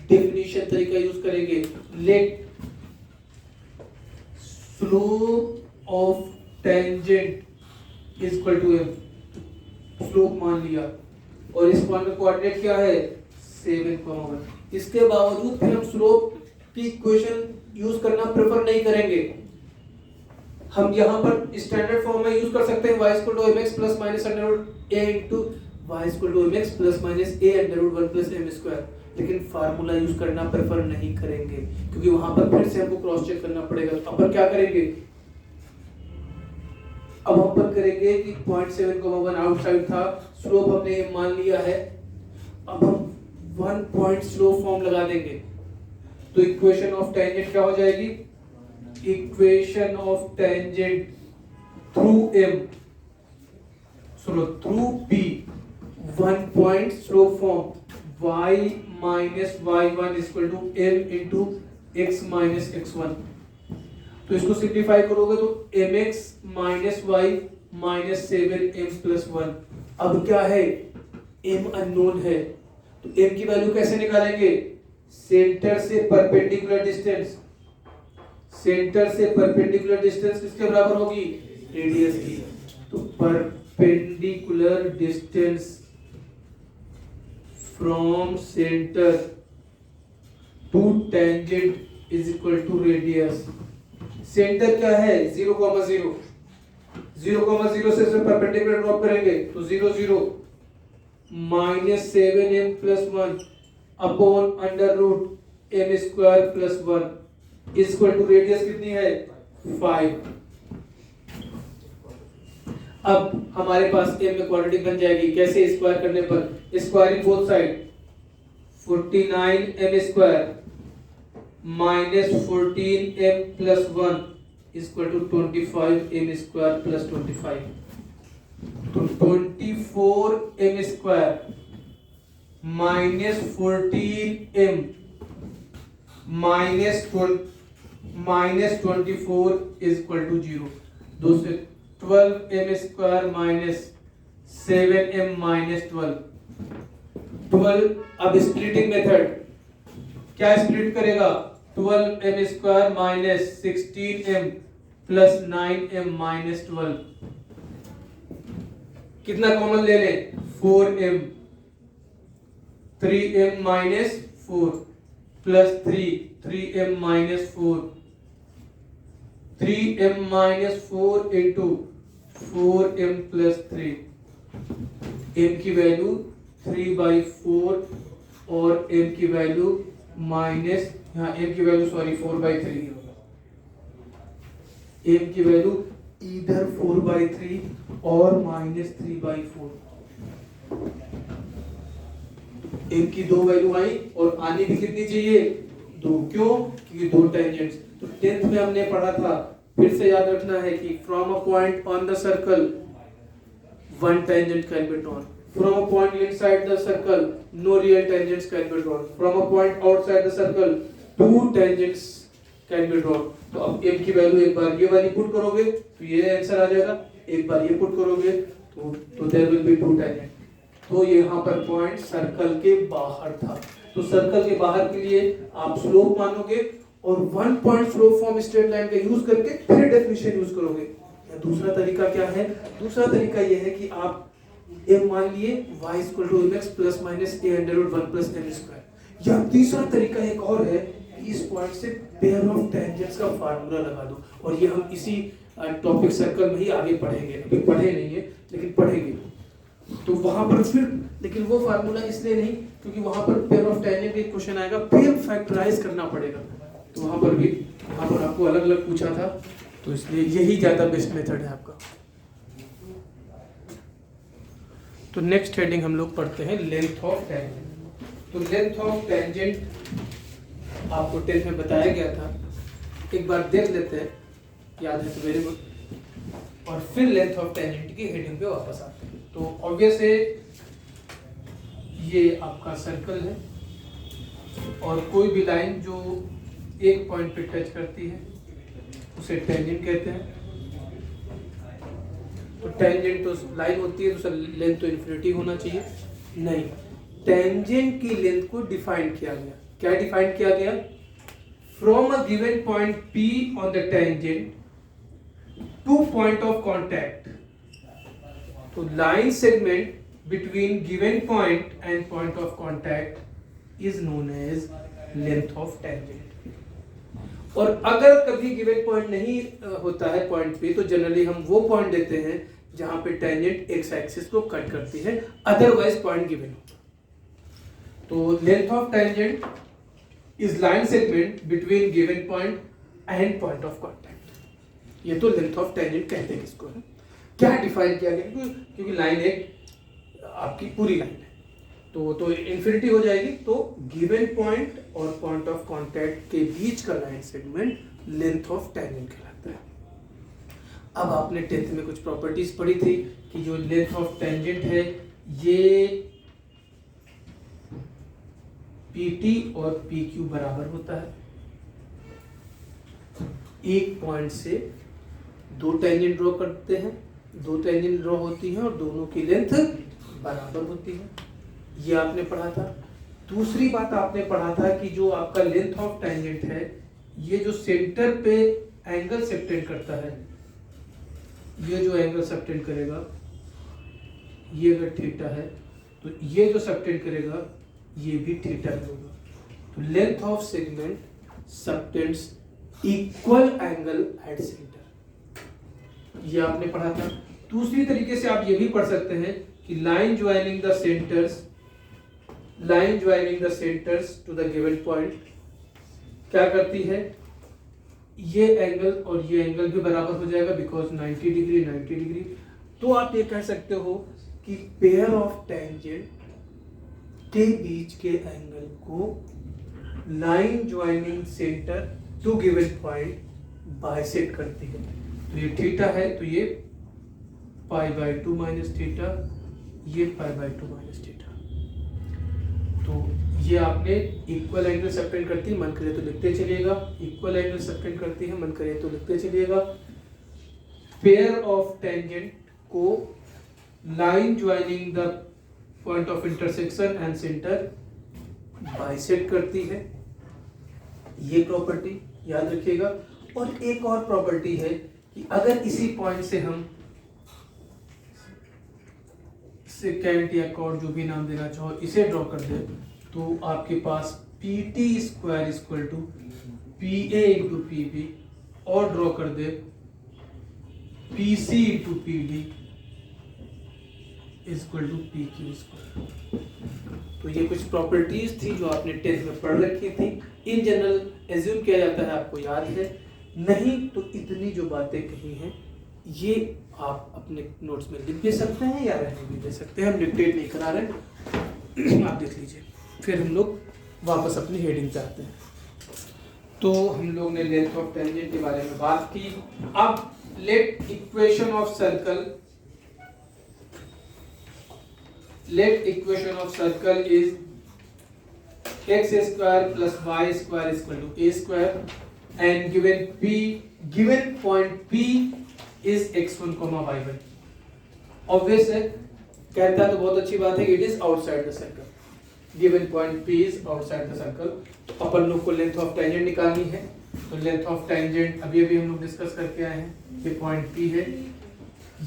डेफिनेशन तरीका यूज करेंगे. Let slope of tangent is equal to m. Slope मान लिया और इस पॉइंट का कोऑर्डिनेट क्या है? 7,1. इसके बावजूद फिर हम स्लोप की इक्वेशन यूज करना प्रेफर नहीं करेंगे. हम यहाँ पर स्टैंडर्ड फॉर्म में यूज कर सकते हैं y equal to mx plus minus under root a into y equal to mx plus minus a under root 1 plus m square. लेकिन फार्मूला यूज करना प्रेफर नहीं करेंगे, क्योंकि वहां पर फिर से हमको क्रॉस चेक करना पड़ेगा. तो अपन क्या करेंगे? अब हम पर करेंगे कि 0.7,1 आउटसाइड था, स्लोप हमने ये मान लिया है. अब हम 1 पॉइंट स्लोप फॉर्म लगा देंगे. तो इक्वेशन ऑफ टेंजेंट क्या हो जाएगी? Equation of tangent through m through p 1 point slope form y minus y1 equal to m into x minus x1. तो इसको सिंप्लीफाई करोगे तो mx minus y minus 7m plus 1. अब क्या है? m अननोन है, तो m की वैल्यू कैसे निकालेंगे? सेंटर से परपेंडिकुलर डिस्टेंस. सेंटर से परपेंडिकुलर डिस्टेंस किसके बराबर होगी? रेडियस की. तो perpendicular distance from center to tangent is equal to radius. Centre क्या है? 0,0. 0,0 से परपेंडिकुलर ड्रॉप करेंगे तो 0 0 minus 7m plus 1 upon under root m square plus 1 is equal to radius कितनी है? 5. अब हमारे पास m में क्वांटिटी बन जाएगी. कैसे? स्क्वायर करने पर, squaring both side, 49m square minus 14m plus 1 equal to 25m square plus 25. तो 24m square minus 14m minus 24 is equal to 0. दो से 12m square minus 7m minus 12. अब स्प्लिटिंग मेथड क्या स्प्लिट करेगा? 12m square minus 16m plus 9m minus 12. कितना common ले लें? 4m. 3m minus 4 plus 3m minus 4. 3m minus 4 into 4m plus 3. m की value 3/4 और m की वैल्यू माइनस, यहाँ m की वैल्यू 4/3 होगा. m की वैल्यू इधर 4/3 और माइनस 3/4. m की दो वैल्यू आई और आनी भी कितनी चाहिए? 2. क्यों? क्योंकि दो टेंजेंट्स. तो 10th में हमने पढ़ा था, फिर से याद रखना है कि from a point on the circle one tangent can be drawn. From a point inside the circle no real tangents can be drawn. From a point outside the circle two tangents can be drawn. तो अब m की value एक बार ये वाली put करोगे तो ये answer आ जाएगा, एक बार ये पुट करोगे तो there will be two tangent. तो यहाँ पर पॉइंट सर्कल के बाहर था। तो सर्कल के बाहर के लिए आप स्लोप मानोगे और 1 point slope form straight line का यूज करके फिर डेफिनेशन यूज करोगे। या दूसरा तरीका क्या है? दूसरा तरीका यह है कि आप m मान लिए y = mx + -a√1 + m²। या तीसरा तरीका एक और है कि इस पॉइंट से पेयर ऑफ टेंजेंट्स का फार्मूला लगा दो, और ये हम इसी टॉपिक सर्कल में ही आगे पढ़ेंगे। अभी पढ़े नहीं है लेकिन पढ़ेंगे। तो वहां पर फिर लेकिन वो फार्मूला इसलिए नहीं क्योंकि वहां पर पेयर ऑफ टेंजेंट एक क्वेश्चन आएगा, फिर फैक्टराइज करना पड़ेगा। तो वहां पर आपको अलग अलग पूछा था, तो इसलिए यही ज्यादा बेस्ट मेथड है आपका। तो नेक्स्ट हेडिंग हम लोग पढ़ते हैं लेंथ ऑफ टेंजेंट। तो लेंथ ऑफ टेंजेंट आपको 10th में बताया गया था, एक बार देख लेते हैं, याद है तो वेरी गुड। और फिर लेंथ ऑफ टेंजेंट की हेडिंग पे वापस आते हैं। तो ऑब्वियस है ये आपका सर्कल है और कोई भी लाइन जो एक पॉइंट पे टच करती है उसे टेंजेंट कहते हैं। तो टेंजेंट तो लाइन होती है, तो सर लेंथ तो इन्फिनिटी होना चाहिए। नहीं, टेंजेंट की लेंथ को डिफाइन किया गया। क्या डिफाइन किया गया? From a given point P on the tangent to point of contact. तो line segment between given point and point of contact is known as length of tangent. और अगर कभी गिवन पॉइंट नहीं होता है पॉइंट पे, तो जनरली हम वो पॉइंट देते हैं जहां पे टेंजेंट एक्स एक्सिस को कट करती है, अदरवाइज पॉइंट गिवन होता है। तो length of tangent is line segment between given point and point of contact. ये तो लेंथ ऑफ टेंजेंट कहते हैं इसको। है क्या डिफाइन किया गया? क्योंकि लाइन एक आपकी पूरी लाइन है तो इन्फिनिटी हो जाएगी। तो गिवन पॉइंट और पॉइंट ऑफ कांटेक्ट के बीच का line segment length of tangent कहलाता है। अब आपने 10th में कुछ प्रॉपर्टीज पढ़ी थी कि जो लेंथ ऑफ टेंजेंट है ये PT और PQ बराबर होता है। एक पॉइंट से दो टेंजेंट ड्रॉ करते हैं, दो टेंजेंट ड्रॉ होती हैं और दोनों की लेंथ बराबर होती है। ये आपने पढ़ा था। दूसरी बात आपने पढ़ा था कि जो आपका लेंथ ऑफ टेंजेंट है ये जो सेंटर पे एंगल सबटेंड करता है, ये जो एंगल सबटेंड करेगा ये अगर थीटा है तो ये जो सबटेंड करेगा ये भी थीटा होगा। तो length of segment subtends equal angle at centre, ये आपने पढ़ा था। दूसरी तरीके से आप ये भी पढ़ सकते हैं कि line joining the centres to the given point क्या करती है? ये एंगल और ये एंगल भी बराबर हो जाएगा बिकॉज 90 डिग्री। तो आप ये कह सकते हो कि पेयर ऑफ टेंजेंट के बीच के एंगल को line joining centre to given point bisect करती है। तो ये थीटा है तो ये π/2 माइनस थीटा, ये π/2 माइनस थीटा। तो ये आपने इक्वल एंगल सबटेंड करती है, मन करे तो लिखते चलिएगा। इक्वल एंगल सबटेंड करती है, मन करे तो लिखते चलिएगा। पेयर ऑफ टेंजेंट को line joining the point of intersection and centre bisect करती है, ये प्रॉपर्टी याद रखिएगा। और एक और प्रॉपर्टी है कि अगर इसी पॉइंट से हम सेकेंट या कॉर्ड जो भी नाम देना चाहो इसे ड्रॉ कर दे तो आपके पास PT² = PA × PB और ड्रॉ कर दे PC × PD = PQ²। तो ये कुछ प्रॉपर्टीज थी जो आपने 10th में पढ़ रखी थी। इन जनरल एज्यूम किया जाता है आपको याद है, नहीं तो इतनी जो बातें कही हैं ये आप अपने नोट्स में लिख भी सकते हैं या रहने भी दे सकते हैं। हम डिक्टेट नहीं करा रहे, आप देख लीजिए। फिर हम लोग वापस अपनी हेडिंग पे आते हैं। तो हम लोग ने लेंथ ऑफ टेंजेंट के बारे में बात की। अब late equation of circle is x² + y² = a² and given point P is x1, y1। Obvious है कहता है तो बहुत अच्छी बात है, it is outside the circle, given point P is outside the circle. तो अपन लोग को लेंथ ऑफ टेंजेंट निकालनी है। तो लेंथ ऑफ टेंजेंट अभी अभी हम लोग डिस्कस करके आए हैं, ये पॉइंट P है,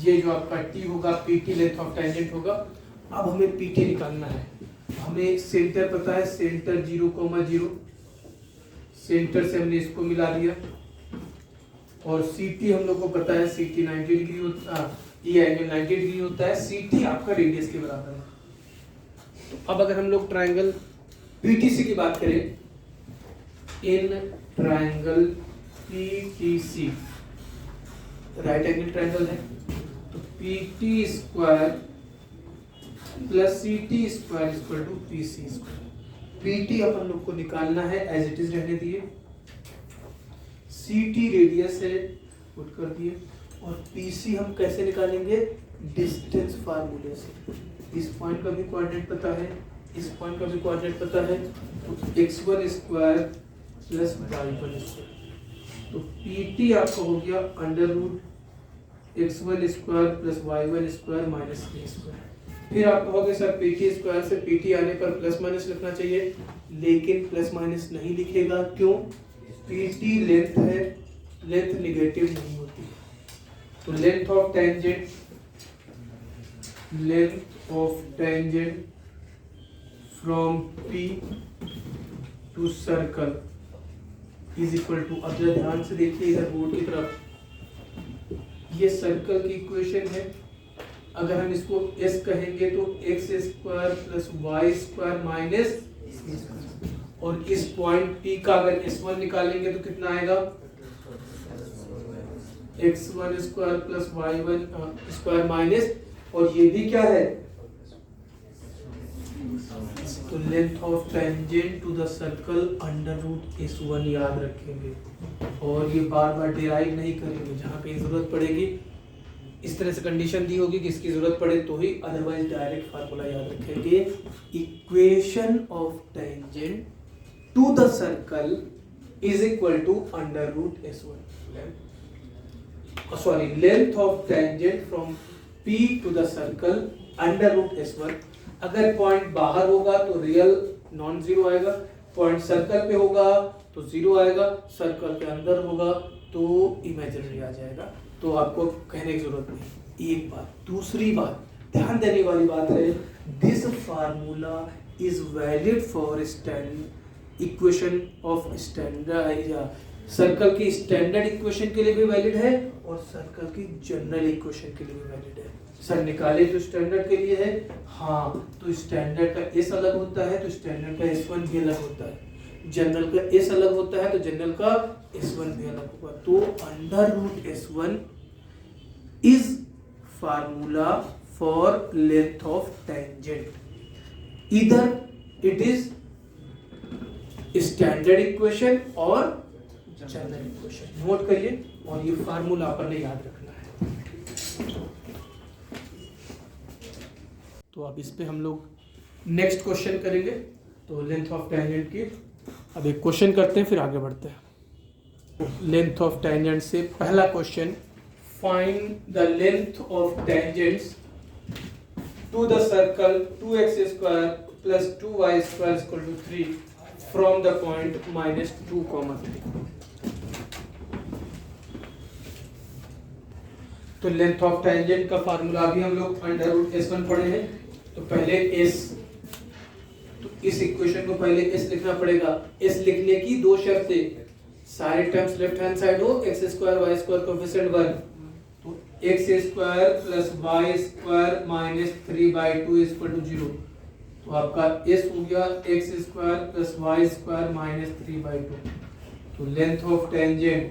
ये जो आपका T होगा PT लेंथ ऑफ टेंजेंट होगा। अब हमें PT निकालना है। हमें सेंटर पता है, सेंटर 0,0, सेंटर से हमने इसको मिला दिया। और CT हम लोग को पता है, CT 90 डिग्री होता है, ये एंगल 90 डिग्री होता है। CT आपका रेडियस के बराबर है। तो अब अगर हम लोग ट्रायंगल PTC की बात करें, in triangle PTC right angle triangle है, तो PT square plus CT square equal to PC square. PT अपन लोग को निकालना है, एज इट इज रहने दिए। CT रेडियस है, पुट कर दिए। और PC हम कैसे निकालेंगे, डिस्टेंस फार्मूले से। इस पॉइंट का भी कोऑर्डिनेट पता है, इस पॉइंट का भी कोऑर्डिनेट पता है, तो x1 square plus y1 square. तो PT आपका हो गया under root x1 square plus y1 square minus 3 square. फिर आप कहोगे सर PT स्क्वायर से PT आने पर प्लस माइनस लिखना चाहिए, लेकिन प्लस माइनस नहीं लिखेगा, क्यों? PT लेंथ है, लेंथ निगेटिव नहीं होती। तो length of tangent from P to circle is equal to, अब जरा ध्यान से देखिए इधर बोर्ड की तरफ, ये सर्कल की इक्वेशन है। अगर हम इसको S कहेंगे तो x square plus y square minus, और इस पॉइंट P का अगर S1 निकालेंगे तो कितना आएगा, x1 square plus y1 square minus, और ये भी क्या है, तो length of tangent to the circle under root S1 याद रखेंगे। और ये बार बार डिराइव नहीं करेंगे, जहाँ पे जरूरत पड़ेगी इस तरह से कंडीशन दी होगी कि इसकी जरूरत पड़े तो ही, अदरवाइज डायरेक्ट फार्मूला याद रखेंगे। Equation of tangent to the circle is equal to under root S1, sorry length of tangent from P to the circle under root S1। अगर पॉइंट बाहर होगा तो रियल नॉन जीरो आएगा, point circle पे होगा तो जीरो आएगा, circle के अंदर होगा तो इमेजिनरी आ जाएगा। तो आपको कहने की जरूरत नहीं, एक बात। दूसरी बात ध्यान देने वाली बात है, this formula is valid for equation of standard, या सर्कल की स्टैंडर्ड इक्वेशन के लिए भी वैलिड है और सर्कल की जनरल इक्वेशन के लिए भी वैलिड है। सर निकाले तो स्टैंडर्ड के लिए है, हाँ, तो स्टैंडर्ड का S अलग होता है तो स्टैंडर्ड का S1 भी अलग होता है, जनरल का S अलग होता है तो जनरल का S1 भी अलग होगा। तो under root S1 is formula for length of tangent, इधर इट इज स्टैंडर्ड इक्वेशन और जनरल इक्वेशन। नोट करिए, और ये फार्मूला अपन ने याद रखना है। तो अब इस पे हम लोग नेक्स्ट क्वेश्चन करेंगे, तो लेंथ ऑफ टेंजेंट की अब एक क्वेश्चन करते हैं फिर आगे बढ़ते हैं। लेंथ ऑफ टेंजेंट से पहला question, find the length of tangents to the circle 2x square plus 2y square equal to 3 from the point -2, 3। तो लेंथ ऑफ टेंजेंट का फार्मूला अभी हम लोग अंडर रूट S1 पढ़े हैं, तो पहले S, तो इस इक्वेशन को पहले S लिखना पड़ेगा। S लिखने की दो शर्तें, सारे टर्म्स लेफ्ट हैंड साइड हो, x square y square coefficient 1, तो x square plus y square minus 3/2 equal to 0। तो आपका S हो गया x square plus y square minus 3/2। तो length of tangent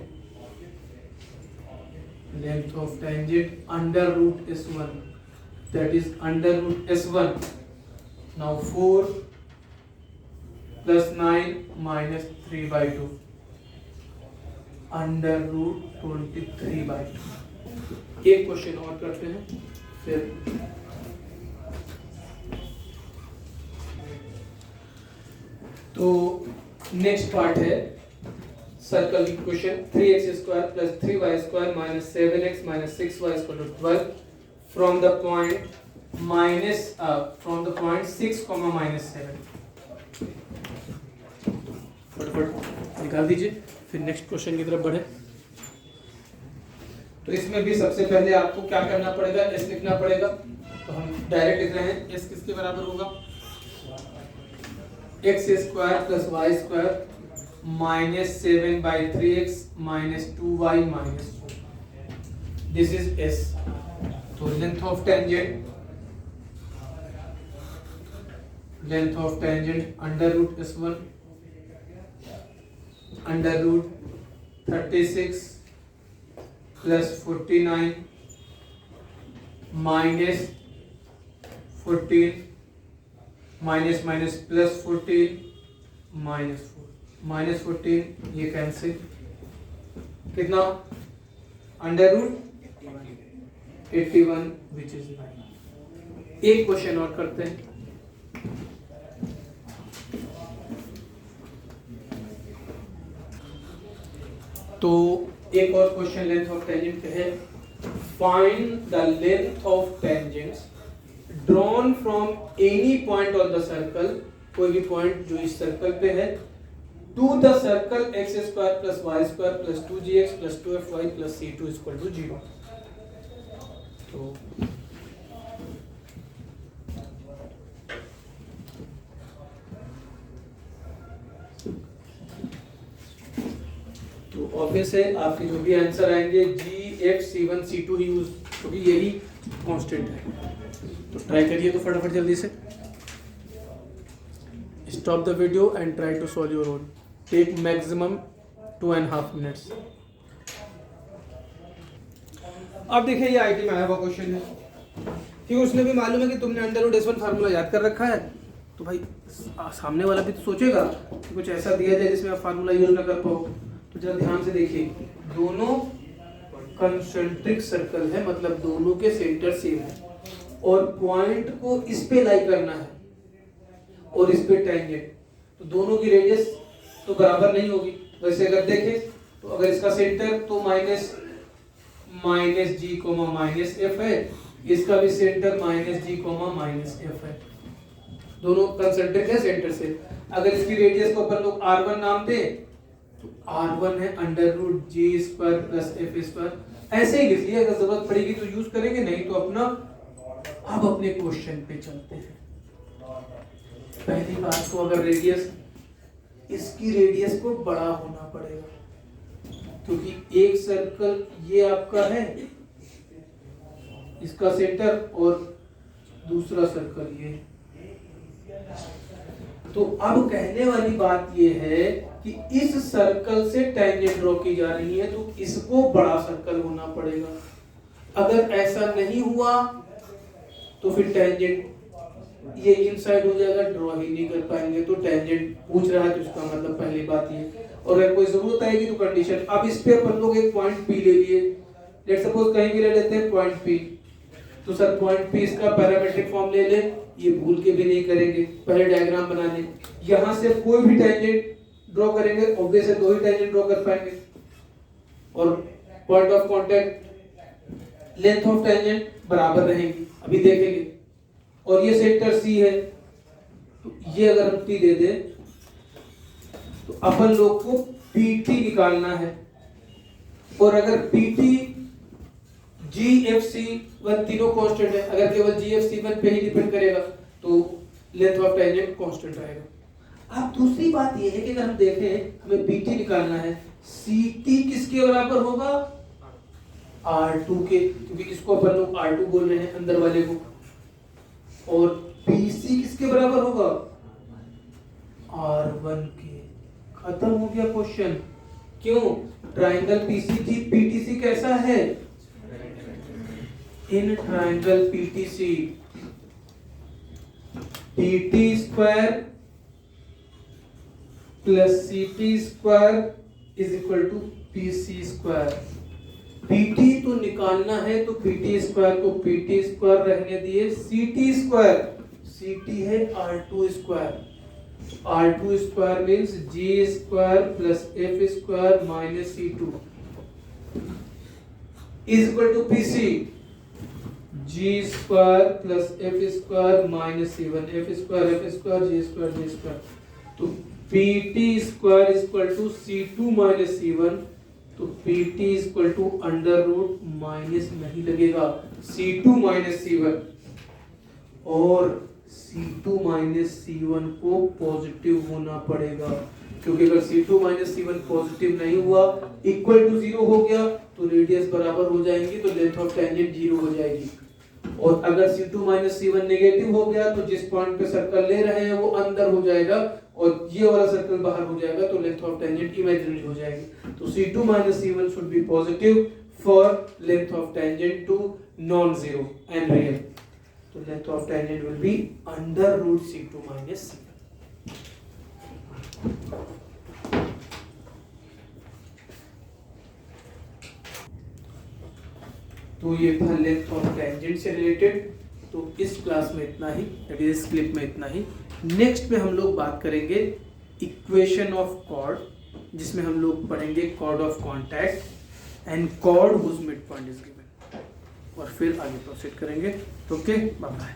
under root S1, that is under root S1. Now 4 plus 9 minus 3/2 under root 23/2। एक question और करते हैं फिर। तो नेक्स्ट पार्ट है circle equation, 3x square plus 3y square minus 7x minus 6y equal to 12 from the point minus from the point 6 -7। फटाफट निकाल दीजिए, फिर नेक्स्ट क्वेश्चन की तरफ बढ़े। तो इसमें भी सबसे पहले आपको क्या करना पड़ेगा, एस लिखना पड़ेगा। तो हम डायरेक्ट लिख रहे हैं, एस किसके बराबर होगा, x² + y² -7/3x -2y -4। This is S. तो लेंथ ऑफ टेंजेंट √S1 √36 + 49 -14 +14 -4 ये कैंसिल, कितना, √81 विच इज 9। एक क्वेश्चन और करते हैं। तो एक और क्वेश्चन लेंथ ऑफ टेंजेंट पे है। Find the length of tangents drawn from any point on the circle, कोई भी पॉइंट जो इस सर्कल पे है, to the circle x² + y² + 2gx + 2fy + c2 = 0। तो ऑब्वियस है आपके जो भी आंसर आएंगे gx c1 c2 ही यूज, क्योंकि यही कांस्टेंट है। तो ट्राई करिए तो फटाफट जल्दी से। Stop the video and try to solve your own. Take maximum 2.5 minutes. अब देखिए ये आईटी में आया हुआ क्वेश्चन है कि उसने भी मालूम है कि तुमने √S1 फार्मूला याद कर रखा है, तो भाई सामने वाला भी तो सोचेगा कि कुछ ऐसा दिया जाए जिसमें आप फार्मूला यूज ना कर पाओ। तो जरा ध्यान से देखिए, दोनों कंसेंट्रिक सर्कल है, मतलब दोनों के सेंटर सेम है, और पॉइंट को इस पे लाई करना है और इस पे टेंजेंट, तो दोनों की रेडियस तो बराबर नहीं होगी। वैसे अगर देखें तो अगर इसका सेंटर तो -g, -f है, इसका भी सेंटर -g, -f है, दोनों कंसेंट्रिक है सेंटर से। अगर इसकी रेडियस को अपन लोग r1 नाम दें तो r1 है √g² + f²। ऐसे ही लिख लिया, अगर जरूरत पड़ेगी तो यूज करेंगे, नहीं तो अपना अब अपने क्वेश्चन पे चलते हैं। पहली बात तो अगर रेडियस, इसकी रेडियस को बड़ा होना पड़ेगा, क्योंकि एक सर्कल ये आपका है, इसका सेंटर, और दूसरा सर्कल ये। तो अब कहने वाली बात ये है कि इस सर्कल से टेंजेंट ड्रॉ की जा रही है, तो इसको बड़ा सर्कल होना पड़ेगा। अगर ऐसा नहीं हुआ तो फिर टेंजेंट ये इनसाइड हो जाएगा, ड्रॉ ही नहीं कर पाएंगे। तो टेंजेंट पूछ रहा है तो इसका मतलब पहली बात ये। और अगर कोई जरूरत आएगी तो कंडीशन। अब इस पे अपन लोग एक पॉइंट P ले लिए, लेट सपोज कहीं भी ले लेते हैं पॉइंट P। तो सर पॉइंट P इसका पैरामीट्रिक फॉर्म ले ले, ये भूल के भी नहीं करेंगे, पहले डायग्राम बना ले। यहाँ से कोई भी टेंजेंट ड्रॉ करेंगे, ऑब्वियस है 2 ही टेंजेंट ड्रॉ कर पाएंगे। और point of contact, length of tangent बराबर रहेगी, अभी देखेंगे। और ये सेंटर C है, तो ये अगर हम T दे दे तो अपन लोग को PT निकालना है। और अगर PT GFC1 तीनों कांस्टेंट है, अगर केवल GFC1 पे ही डिपेंड करेगा तो लेंथ ऑफ टेंजेंट कांस्टेंट रहेगा। अब दूसरी बात ये है कि अगर हम देखें हमें PT निकालना है, CT किसके बराबर होगा, R2 के, क्योंकि इसको अपन लोग R2 बोल रहे हैं अंदर वाले को। और BC किसके बराबर होगा, R1 के। खत्म हो गया क्वेश्चन। क्यों, ट्राइंगल PTC कैसा है, in triangle PTC PT² + CT² = PC²। PT तो निकालना है तो PT² को PT² रहने दिए, CT है R2²। R2² means G² + F² - C2 = PC। G square plus f square minus C1 f square g square तो PT square equal to C2 minus C1 तो PT equal to under root minus नहीं लगेगा C2 minus C1 और C2 minus C1 को positive होना पड़ेगा क्योंकि अगर C2 माइनस C1 पॉजिटिव नहीं हुआ इक्वल टू 0 हो गया तो रेडियस बराबर हो जाएंगी तो लेंथ ऑफ टेंजेंट 0 हो जाएगी और अगर C2 माइनस C1 नेगेटिव हो गया तो जिस पॉइंट पे सर्कल ले रहे हैं वो अंदर हो जाएगा और ये वाला सर्कल बाहर हो जाएगा तो लेंथ ऑफ टेंजेंट इमेजिनरी हो जाएगी तो C2 minus C1 should be positive for length of tangent to non zero and real तो length of tangent will be under root C2 minus C1 तो ये था लेंथ ऑफ टेंजेंट से related तो इस क्लास में इतना ही इस क्लिप में इतना ही नेक्स्ट में हम लोग बात करेंगे इक्वेशन ऑफ कॉर्ड जिसमें हम लोग पढ़ेंगे chord of contact and chord whose mid point is given और फिर आगे प्रोसीड करेंगे ओके बाय बाय।